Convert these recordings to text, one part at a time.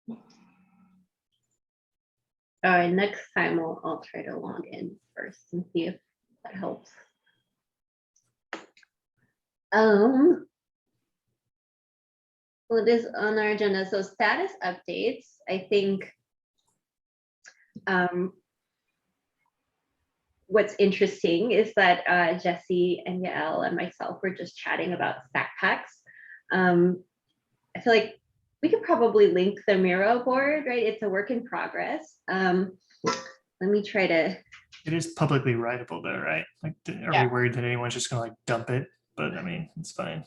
All right, next time I'll try to log in first and see if that helps. What is on our agenda? So status updates. I think what's interesting is that Jesse and Yael and myself were just chatting about stack packs. I feel like we could probably link the Miro board, right? It's a work in progress. Let me try to. It is publicly writable though, right? Like, are we worried that anyone's just gonna like dump it? But I mean, it's fine.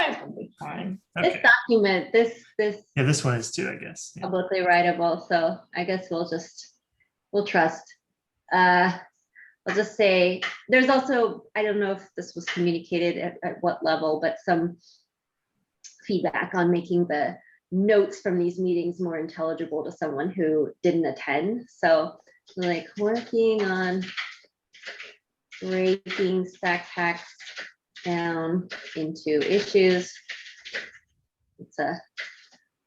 It'll be fine. Okay. This document, yeah, this one is too, I guess. Yeah. Publicly writable, so I guess we'll trust. I'll just say there's also, I don't know if this was communicated at what level, but some feedback on making the notes from these meetings more intelligible to someone who didn't attend. So like working on breaking stack packs down into issues. It's a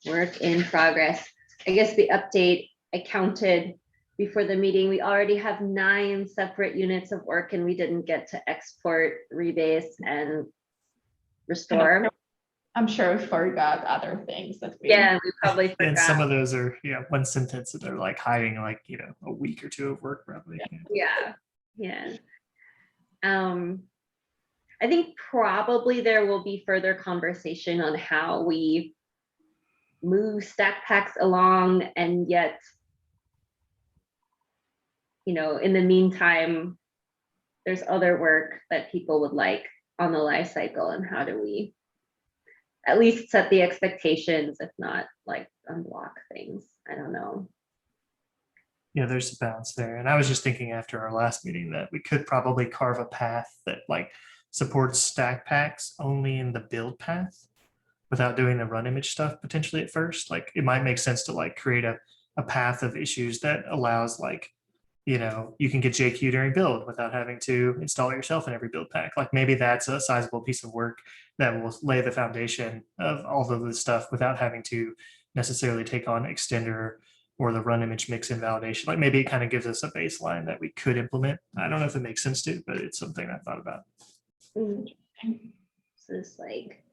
work in progress. I guess the update I counted before the meeting, we already have 9 separate units of work and we didn't get to export, rebase, and restore. I'm sure we forgot other things that we probably forgot. And some of those are one sentence that they're like hiding like a week or 2 of work probably. Yeah. I think probably there will be further conversation on how we move stack packs along, and yet in the meantime there's other work that people would like on the life cycle, and how do we at least set the expectations, if not like unblock things. I don't know. Yeah, there's a balance there. And I was just thinking after our last meeting that we could probably carve a path that like supports stack packs only in the build path without doing the run image stuff potentially at first. Like it might make sense to like create a path of issues that allows like, you can get JQ during build without having to install it yourself in every build pack. Like maybe that's a sizable piece of work that will lay the foundation of all of this stuff without having to necessarily take on extender or the run image mix invalidation. Like maybe it kind of gives us a baseline that we could implement. I don't know if it makes sense to, but it's something I thought about. So it's like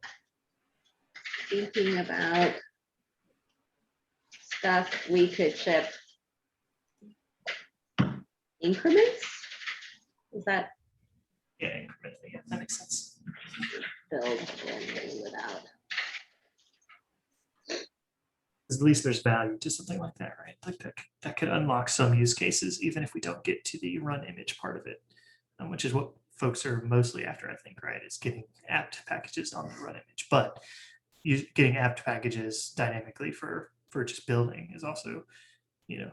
thinking about stuff we could ship increments. Is that? Yeah, incrementally. Yeah, that makes sense. Build without. At least there's value to something like that, right? Like that could unlock some use cases, even if we don't get to the run image part of it, which is what folks are mostly after, I think, right? Is getting apt packages on the run image, but getting apt packages dynamically for just building is also, a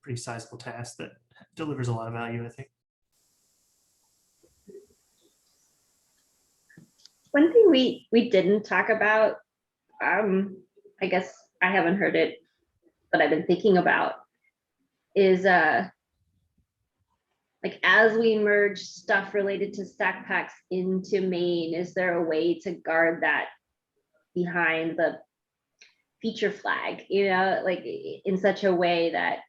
pretty sizable task that delivers a lot of value, I think. One thing we didn't talk about, I guess I haven't heard it, but I've been thinking about is like as we merge stuff related to stack packs into main, is there a way to guard that behind the feature flag, like in such a way that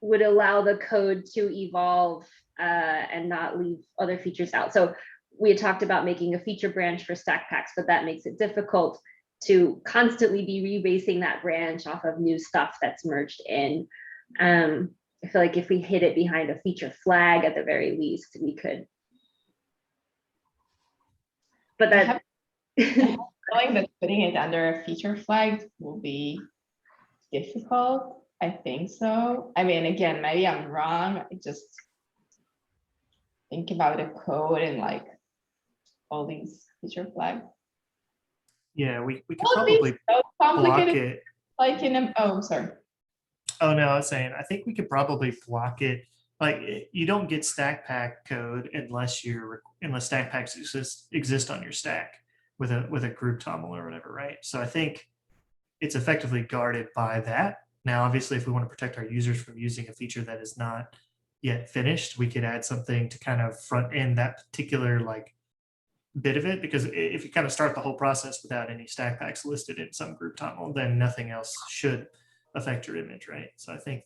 would allow the code to evolve and not leave other features out? So we had talked about making a feature branch for stack packs, but that makes it difficult to constantly be rebasing that branch off of new stuff that's merged in. I feel like if we hid it behind a feature flag at the very least, we could. But that knowing that putting it under a feature flag will be difficult. I think so. I mean, again, maybe I'm wrong. I just think about the code and like all these feature flags. Yeah, we could probably so block it. Like in a, sorry. Oh no, I was saying I think we could probably block it. Like you don't get stack pack code unless stack packs exist on your stack with a group toml or whatever, right? So I think it's effectively guarded by that. Now, obviously, if we want to protect our users from using a feature that is not yet finished, we could add something to kind of front end that particular like bit of it, because if you kind of start the whole process without any stack packs listed in some group tunnel, then nothing else should affect your image, right? So I think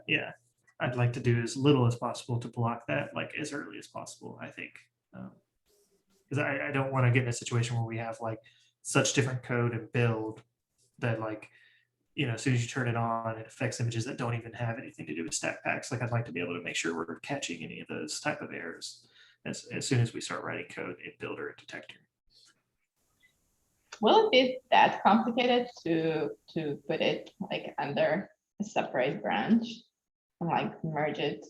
yeah, I'd like to do as little as possible to block that, like as early as possible, I think. Because I don't want to get in a situation where we have like such different code and build that like, as soon as you turn it on, it affects images that don't even have anything to do with stack packs. Like I'd like to be able to make sure we're catching any of those type of errors as soon as we start writing code in builder and detector. Will it be that complicated to put it like under a separate branch and like merge it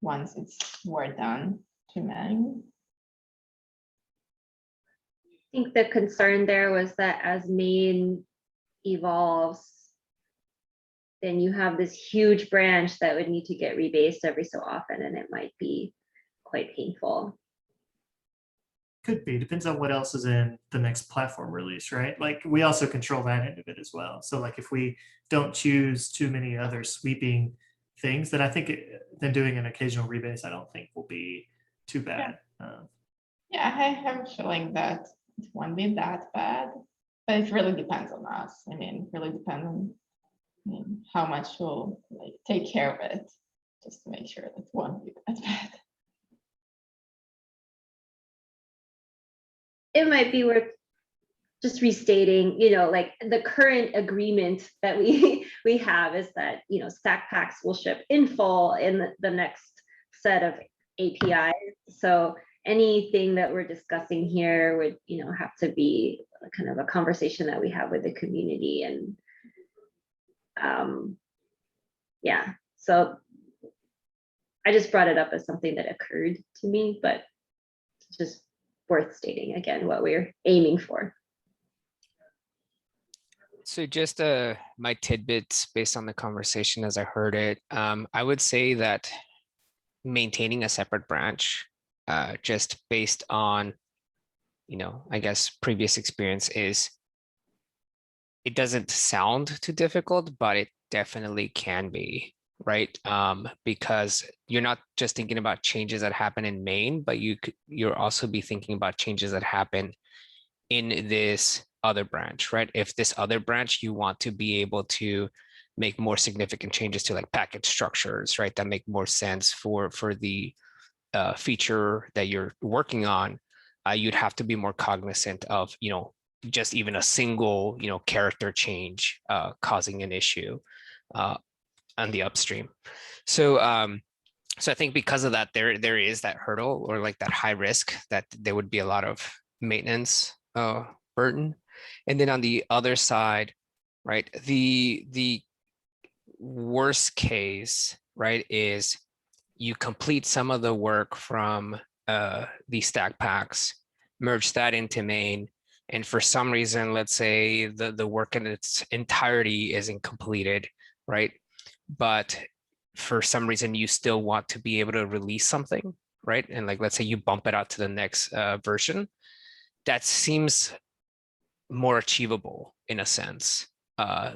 once we're done to Mang? I think the concern there was that as main evolves, then you have this huge branch that would need to get rebased every so often, and it might be quite painful. Could be, depends on what else is in the next platform release, right? Like we also control that end of it as well. So like if we don't choose too many other sweeping things, then I think then doing an occasional rebase, I don't think will be too bad. Yeah, I have a feeling that it won't be that bad, but it really depends on us. I mean, it really depends on how much we'll like take care of it, just to make sure that it won't be that bad. It might be worth just restating, like the current agreement that we have is that, stack packs will ship in full in the next set of APIs. So anything that we're discussing here would, have to be kind of a conversation that we have with the community. And yeah, so I just brought it up as something that occurred to me, but just worth stating again what we're aiming for. So just my tidbits based on the conversation as I heard it, I would say that maintaining a separate branch, just based on, I guess previous experience is, it doesn't sound too difficult, but it definitely can be, right? Because you're not just thinking about changes that happen in main, but you're also be thinking about changes that happen in this other branch, right? If this other branch, you want to be able to make more significant changes to like package structures, right? That make more sense for the feature that you're working on. You'd have to be more cognizant of, just even a single, character change causing an issue on the upstream. So I think because of that, there is that hurdle or like that high risk that there would be a lot of maintenance burden. And then on the other side, right, the worst case, right, is you complete some of the work from the stack packs, merge that into main, and for some reason, let's say the work in its entirety isn't completed, right? But for some reason, you still want to be able to release something, right? And like, let's say you bump it out to the next version, that seems more achievable in a sense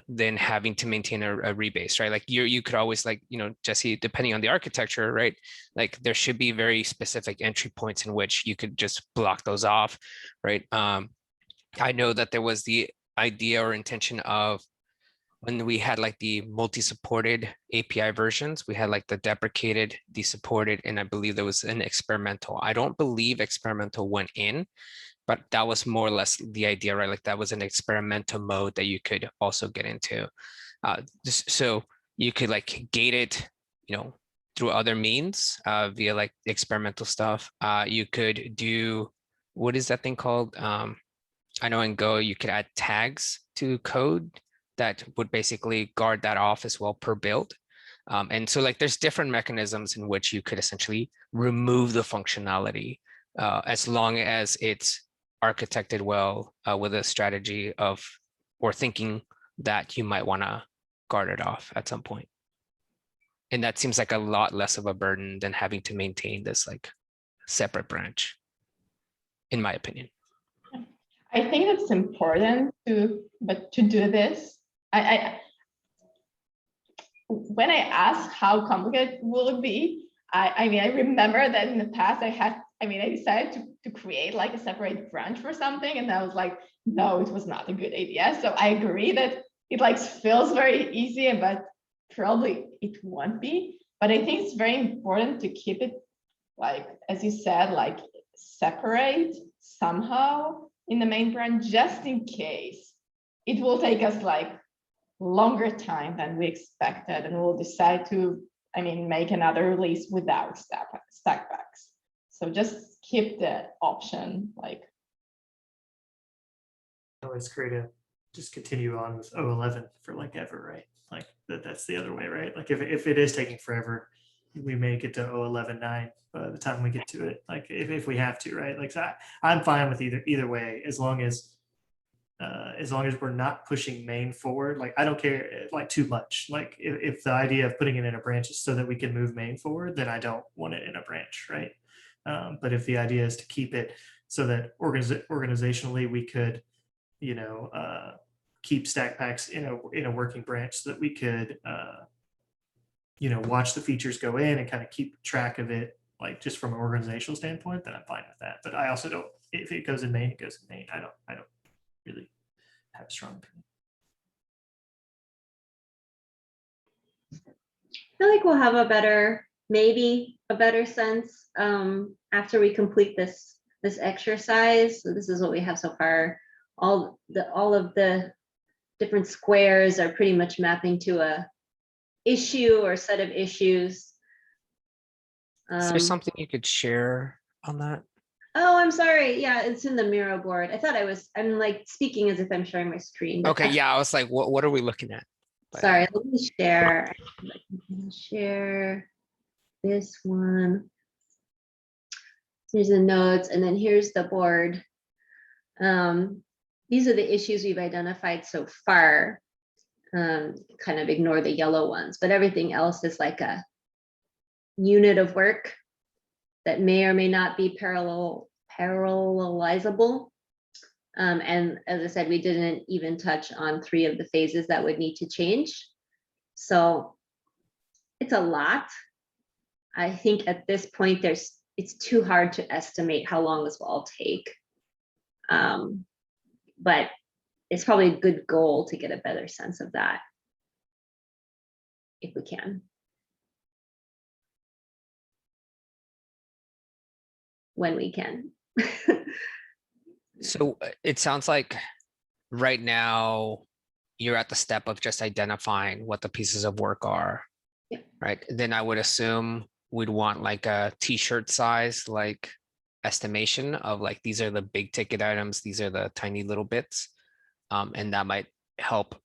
than having to maintain a rebase, right? Like you could always, like, Jesse, depending on the architecture, right? Like there should be very specific entry points in which you could just block those off, right? I know that there was the idea or intention of when we had like the multi-supported API versions, we had like the deprecated, the supported, and I believe there was an experimental. I don't believe experimental went in, but that was more or less the idea, right? Like that was an experimental mode that you could also get into. So you could like gate it, through other means via like experimental stuff. You could do, what is that thing called? I know in Go, you could add tags to code that would basically guard that off as well per build. And so like there's different mechanisms in which you could essentially remove the functionality as long as it's architected well with a strategy of, or thinking that you might want to guard it off at some point. And that seems like a lot less of a burden than having to maintain this like separate branch, in my opinion. I think it's important to do this. When I ask how complicated will it be, I mean, I remember that in the past I had I mean, I decided to create like a separate branch for something, and I was like, no, it was not a good idea. So I agree that it like feels very easy, but probably it won't be. But I think it's very important to keep it, like, as you said, like separate somehow in the main branch, just in case it will take us like longer time than we expected, and we'll decide to, I mean, make another release without stack packs. So just keep the option, like. Always create a, just continue on with O11 for like ever, right? Like that's the other way, right? Like if it is taking forever, we may get to O11.9 by the time we get to it. Like if we have to, right? Like so I'm fine with either way, as long as we're not pushing main forward. Like I don't care like too much. Like if the idea of putting it in a branch is so that we can move main forward, then I don't want it in a branch, right? But if the idea is to keep it so that organizationally we could, keep stack packs in a working branch so that we could, watch the features go in and kind of keep track of it, like just from an organizational standpoint, then I'm fine with that. But I also don't, if it goes in main, it goes in main. I don't really have a strong opinion. I feel like we'll have maybe a better sense after we complete this exercise. So this is what we have so far. All of the different squares are pretty much mapping to a issue or set of issues. Is there something you could share on that? Oh, I'm sorry. Yeah, it's in the Miro board. I thought I'm like speaking as if I'm sharing my screen. But Okay, yeah, I was like, what are we looking at? But, sorry, let me share. Share this one. Here's the notes, and then here's the board. These are the issues we've identified so far. Kind of ignore the yellow ones, but everything else is like a unit of work that may or may not be parallelizable. And as I said, we didn't even touch on 3 of the phases that would need to change. So it's a lot. I think at this point, it's too hard to estimate how long this will all take. But it's probably a good goal to get a better sense of that, if we can. When we can. So it sounds like right now you're at the step of just identifying what the pieces of work are, Yeah. right? Then I would assume we'd want like a t-shirt size, like estimation of like, these are the big ticket items, these are the tiny little bits. And that might help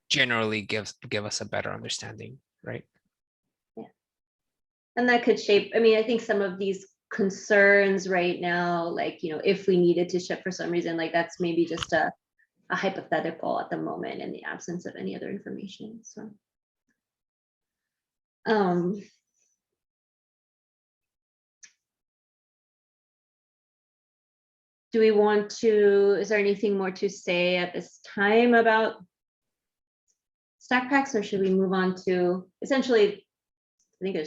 generally give us a better understanding, right? Yeah. And that could shape, I mean, I think some of these concerns right now, like, if we needed to ship for some reason, like that's maybe just a hypothetical at the moment in the absence of any other information. So do we want to, is there anything more to say at this time about stack packs, or should we move on to essentially, I think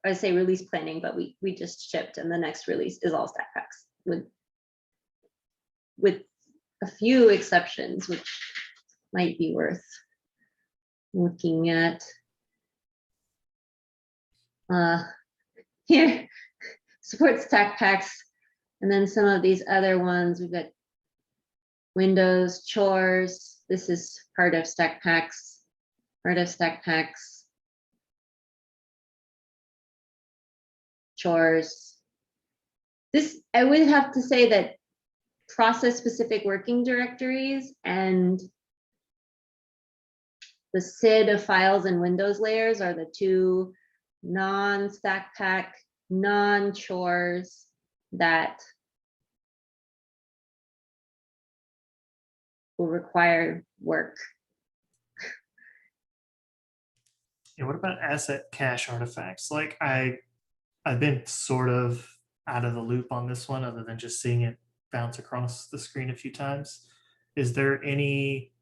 I say release planning, but we just shipped, and the next release is all stack packs with a few exceptions, which might be worth looking at. Here, support stack packs, and then some of these other ones. We've got Windows, chores. This is part of stack packs, chores. This, I would have to say that process-specific working directories and the SID of files and Windows layers are the 2 non-stack pack, non-chores that will require work. Yeah, what about asset cache artifacts? Like I've been sort of out of the loop on this one, other than just seeing it bounce across the screen a few times. Is there any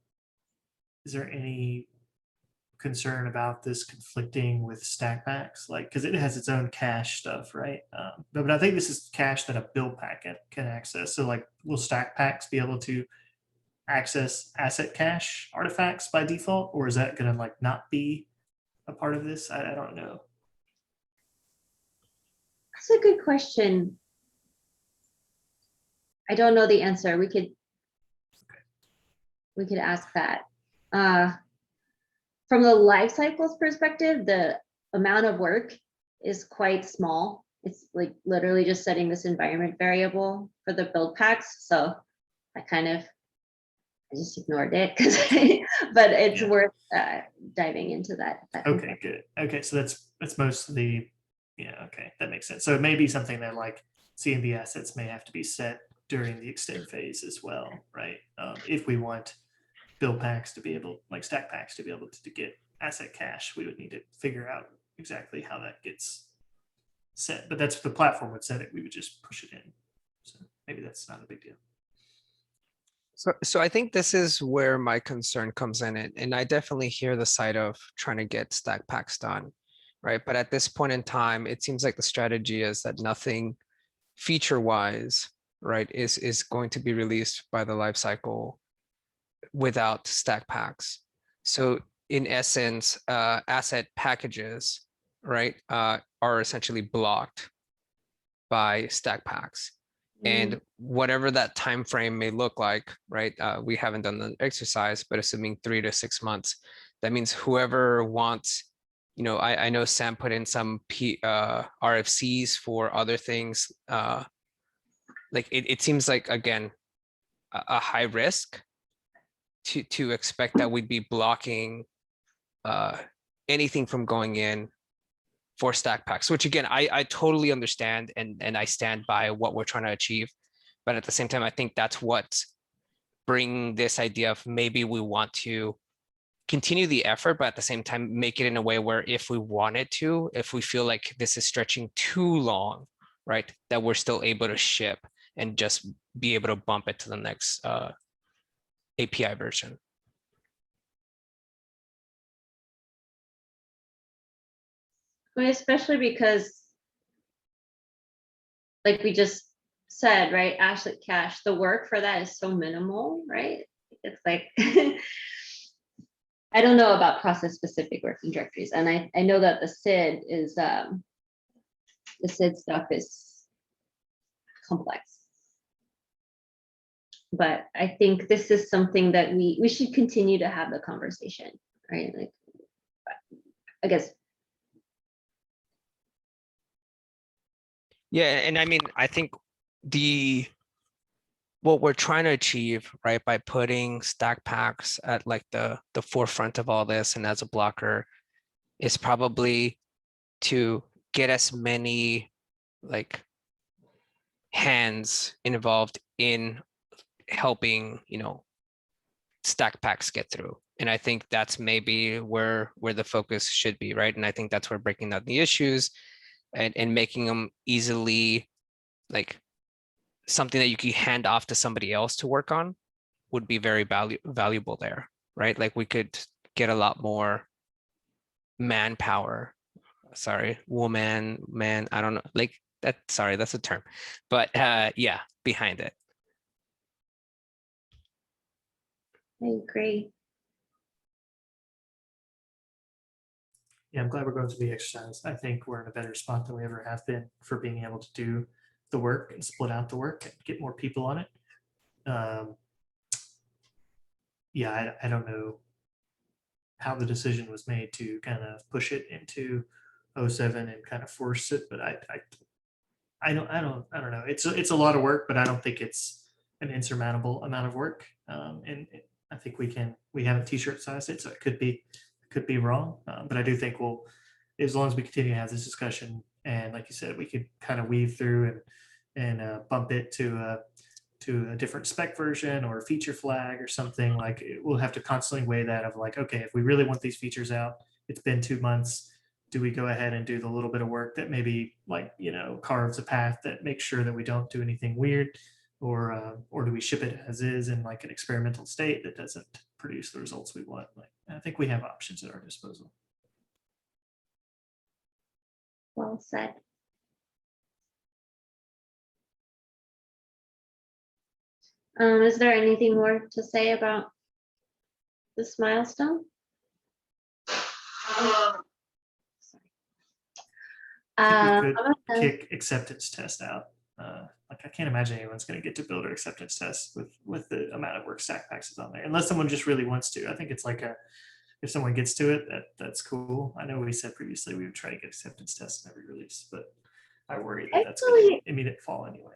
concern about this conflicting with stack packs, like, because it has its own cache stuff, right? But I think this is cache that a build packet can access. So like, will stack packs be able to access asset cache artifacts by default, or is that going to like not be a part of this? I don't know. That's a good question. I don't know the answer. We could ask that. From the life cycles perspective, the amount of work is quite small. It's like literally just setting this environment variable for the build packs. So I just ignored it because, but it's worth diving into that. Okay, good. Okay, so that's mostly, yeah, okay, that makes sense. So it may be something that like CMB assets may have to be set during the extend phase as well, right? If we want build packs to be able, like stack packs to be able to get asset cache, we would need to figure out exactly how that gets set. But that's the platform would set it. We would just push it in. So maybe that's not a big deal. So I think this is where my concern comes in, and I definitely hear the side of trying to get stack packs done, right? But at this point in time, it seems like the strategy is that nothing feature-wise, right, is going to be released by the life cycle without stack packs. So in essence, asset packages, right, are essentially blocked by stack packs. And whatever that time frame may look like, right? We haven't done the exercise, but assuming 3 to 6 months, that means whoever wants, I know Sam put in some RFCs for other things. Like it seems like, again, a high risk to expect that we'd be blocking anything from going in for stack packs, which again, I totally understand and I stand by what we're trying to achieve. But at the same time, I think that's what's bringing this idea of maybe we want to continue the effort, but at the same time, make it in a way where if we wanted to, if we feel like this is stretching too long, right, that we're still able to ship and just be able to bump it to the next API version. I mean, especially because, like we just said, right, asset cache, the work for that is so minimal, right? It's like, I don't know about process specific working directories. And I know that the SID is, the SID stuff is complex. But I think this is something that we should continue to have the conversation, right? Like, I guess. Yeah, and I mean, I think what we're trying to achieve, right, by putting stack packs at like the forefront of all this and as a blocker is probably to get as many like hands involved in helping, stack packs get through. And I think that's maybe where the focus should be, right? And I think that's where breaking down the issues and making them easily like something that you can hand off to somebody else to work on would be very valuable there, right? Like we could get a lot more manpower. Sorry, woman, man, I don't know. Like that, sorry, that's a term. But yeah, behind it. I agree. Yeah, I'm glad we're going through the exercise. I think we're in a better spot than we ever have been for being able to do the work and split out the work and get more people on it. Yeah, I don't know how the decision was made to kind of push it into 07 and kind of force it, but I don't know. It's a lot of work, but I don't think it's an insurmountable amount of work. And I think we haven't t-shirt sized it, so it could be wrong. But I do think as long as we continue to have this discussion, and like you said, we could kind of weave through and bump it to a different spec version or a feature flag or something. Like we'll have to constantly weigh that of like, okay, if we really want these features out, it's been 2 months. Do we go ahead and do the little bit of work that maybe like, carves a path that makes sure that we don't do anything weird, or do we ship it as is in like an experimental state that doesn't produce the results we want? Like I think we have options at our disposal. Well said. Is there anything more to say about this milestone? Sorry. I think we I'm could gonna- kick acceptance test out. Like I can't imagine anyone's going to get to builder acceptance tests with the amount of work StackPacks is on there, unless someone just really wants to. I think it's like if someone gets to it, that's cool. I know we said previously we would try to get acceptance tests in every release, but I worry that that's going to be immediate fall anyway.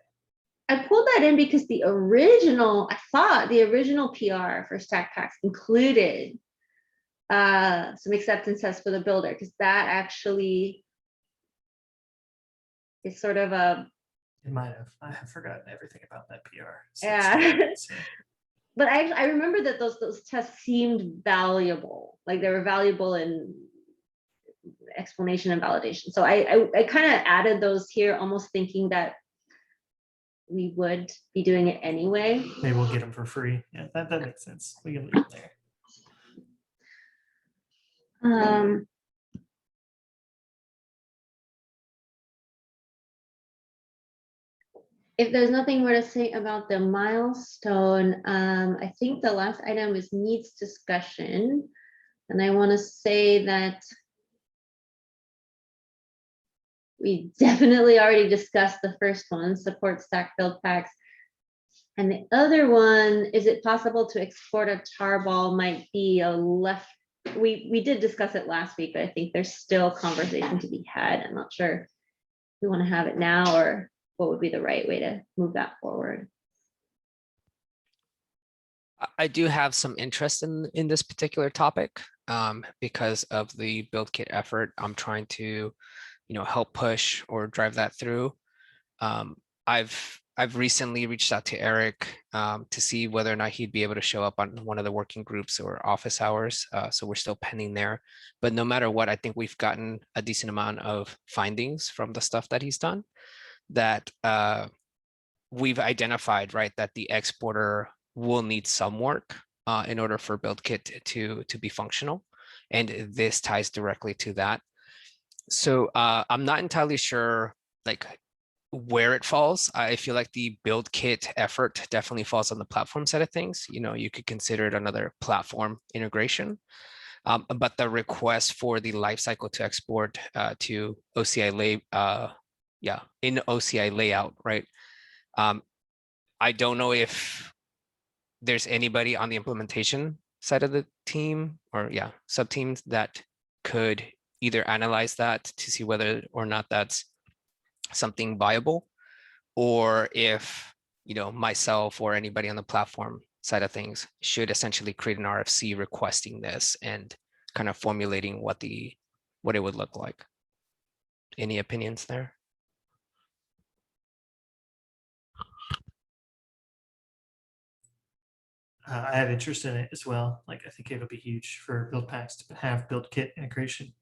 I pulled that in because I thought the original PR for StackPacks included some acceptance tests for the builder, because that actually is sort of a, It might have. I have forgotten everything about that PR. Yeah. So, but I remember that those tests seemed valuable, like they were valuable in explanation and validation. So I kind of added those here, almost thinking that we would be doing it anyway. maybe we'll get them for free. Yeah, that makes sense. We can leave them there. If there's nothing more to say about the milestone, I think the last item is needs discussion. And I want to say that we definitely already discussed the first one, support stack Buildpacks. And the other one, is it possible to export a tarball, might be a left. We did discuss it last week, but I think there's still conversation to be had. I'm not sure if we want to have it now or what would be the right way to move that forward. I do have some interest in this particular topic because of the build kit effort. I'm trying to, help push or drive that through. I've recently reached out to Eric to see whether or not he'd be able to show up on one of the working groups or office hours. So we're still pending there. But no matter what, I think we've gotten a decent amount of findings from the stuff that he's done that we've identified, right, that the exporter will need some work in order for BuildKit to be functional. And this ties directly to that. So I'm not entirely sure like where it falls. I feel like the BuildKit effort definitely falls on the platform side of things. You could consider it another platform integration. But the request for the lifecycle to export to OCI in OCI layout, right? I don't know if there's anybody on the implementation side of the team or sub teams that could either analyze that to see whether or not that's something viable, or if myself or anybody on the platform side of things should essentially create an RFC requesting this and kind of formulating what it would look like. Any opinions there? I have interest in it as well. Like I think it'll be huge for Buildpacks to have BuildKit integration.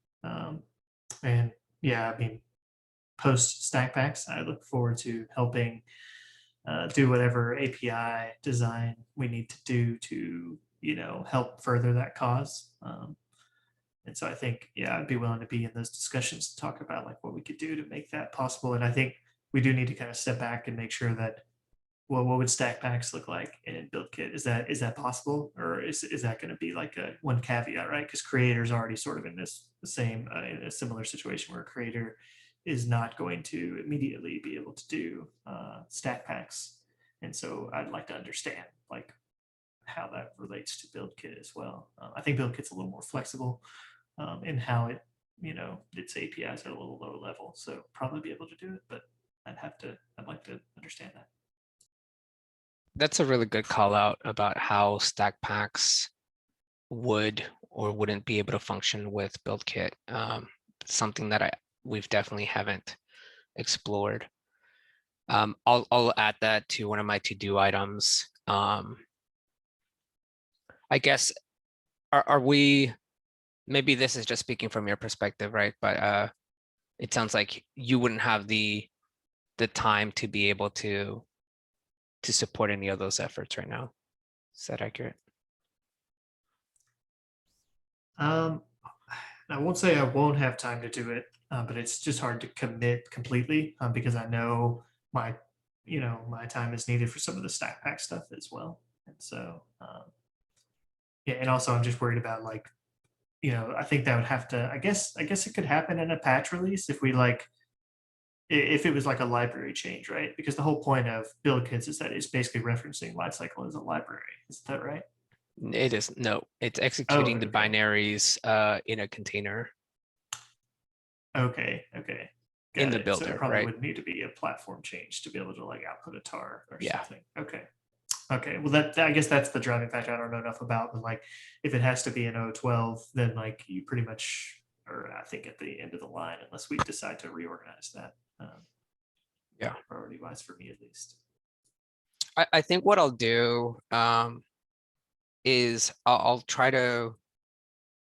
And yeah, I mean, post StackPacks, I look forward to helping do whatever API design we need to do to help further that cause. And so I think I'd be willing to be in those discussions to talk about like what we could do to make that possible. And I think we do need to kind of step back and make sure that, well, what would StackPacks look like in BuildKit? Is that possible, or is that going to be like a one caveat, right? Because creators already sort of in this same in a similar situation where a creator is not going to immediately be able to do StackPacks, and so I'd like to understand like how that relates to BuildKit as well. I think BuildKit's a little more flexible in how it its APIs are a little lower level, so probably be able to do it, but I'd like to understand that. That's a really good call out about how StackPacks would or wouldn't be able to function with BuildKit. Something that we've definitely haven't explored. I'll add that to one of my to-do items. I guess are we? Maybe this is just speaking from your perspective, right? But it sounds like you wouldn't have the time to be able to support any of those efforts right now. Is that accurate? I won't say I won't have time to do it, but it's just hard to commit completely because I know my, my time is needed for some of the stack pack stuff as well. And so, yeah, and also I'm just worried about like, I think that would have to, I guess it could happen in a patch release if we like, if it was like a library change, right? Because the whole point of build kits is that it's basically referencing lifecycle as a library. Is that right? It is, no, it's executing the okay. binaries in a container Okay. in Got the it. So it builder, probably right? would need to be a platform change to be able to like output a tar or Yeah. something. Okay. Well, I guess that's the driving factor I don't know enough about, but like if it has to be an O12, then like you pretty much, or I think at the end of the line, unless we decide to reorganize that. Yeah. Priority wise for me at least. I think what I'll do is I'll try to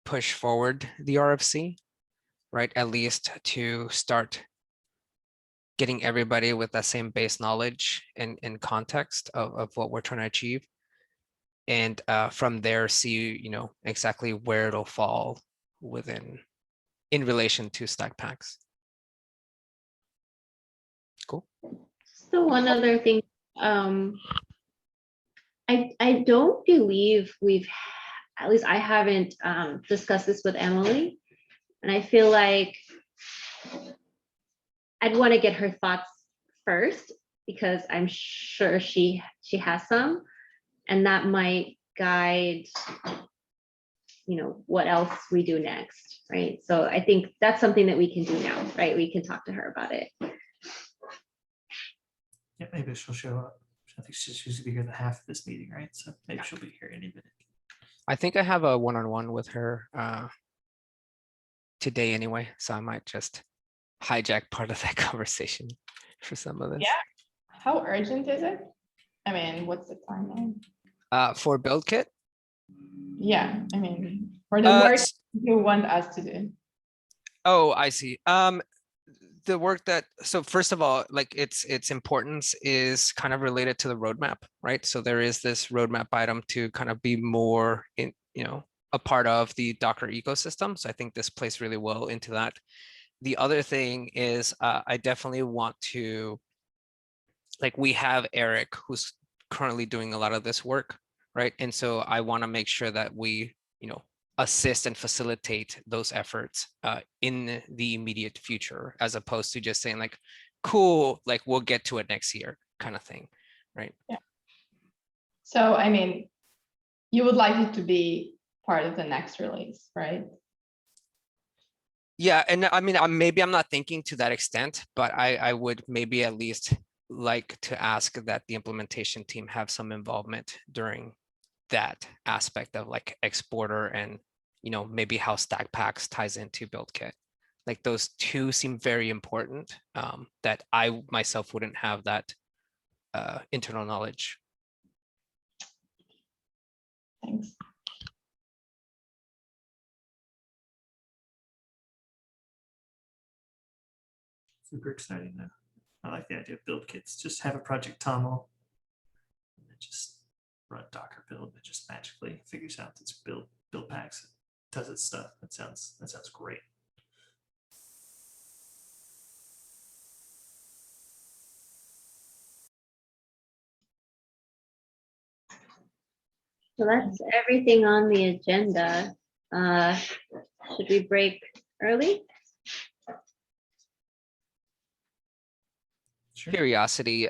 push forward the RFC, right? At least to start getting everybody with that same base knowledge and context of what we're trying to achieve. And from there, see, exactly where it'll fall in relation to stack packs. Cool. So one other thing, I don't believe at least I haven't discussed this with Emily, and I feel like I'd want to get her thoughts first because I'm sure she has some, and that might guide what else we do next, right? So I think that's something that we can do now, right? We can talk to her about it. Yeah, maybe she'll show up. I think she's going to be here the half of this meeting, right? So maybe she'll be here any minute. I think I have a one-on-one with her today anyway, so I might just hijack part of that conversation for some of this. Yeah. How urgent is it? I mean, what's the timeline? For build kit? Yeah, I mean, for the work you want us to do. Oh, I see. The work that, so first of all, like its importance is kind of related to the roadmap, right? So there is this roadmap item to kind of be more in, a part of the Docker ecosystem. So I think this plays really well into that. The other thing is I definitely want to, like we have Eric who's currently doing a lot of this work, right? And so I want to make sure that we, assist and facilitate those efforts in the immediate future, as opposed to just saying like, cool, like we'll get to it next year kind of thing, right? Yeah. So, I mean, you would like it to be part of the next release, right? Yeah, and I mean, maybe I'm not thinking to that extent, but I would maybe at least like to ask that the implementation team have some involvement during that aspect of like exporter and maybe how stack packs ties into build kit. Like those two seem very important, that I myself wouldn't have that internal knowledge. Thanks. Super exciting though. I like the idea of build kits. Just have a project Tomo and then just run Docker build that just magically figures out its build packs, does its stuff. That sounds great. So that's everything on the agenda. Should we break early? Sure. Curiosity,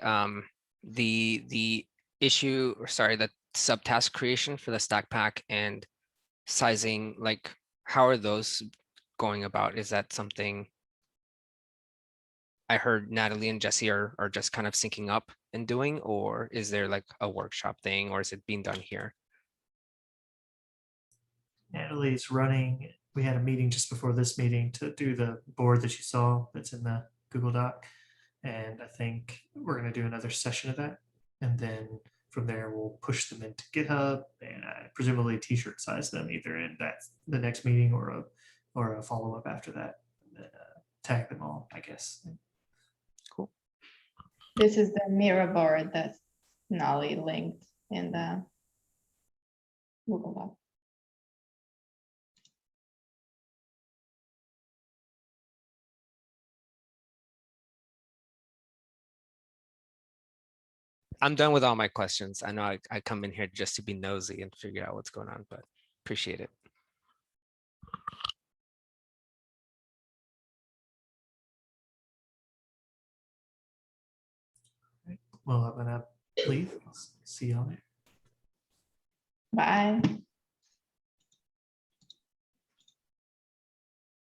the issue, or sorry, the subtask creation for the stack pack and sizing, like how are those going about? Is that something I heard Natalie and Jesse are just kind of syncing up and doing, or is there like a workshop thing, or is it being done here? Natalie's running. We had a meeting just before this meeting to do the board that you saw that's in the Google Doc. And I think we're going to do another session of that. And then from there, we'll push them into GitHub and presumably t-shirt size them either in the next meeting or a follow-up after that. And then, tag them all, I guess. Cool. This is the mirror board that Nolly linked in the Google Doc. I'm done with all my questions. I know I come in here just to be nosy and figure out what's going on, but appreciate it. We'll open up, please. See y'all there. Bye.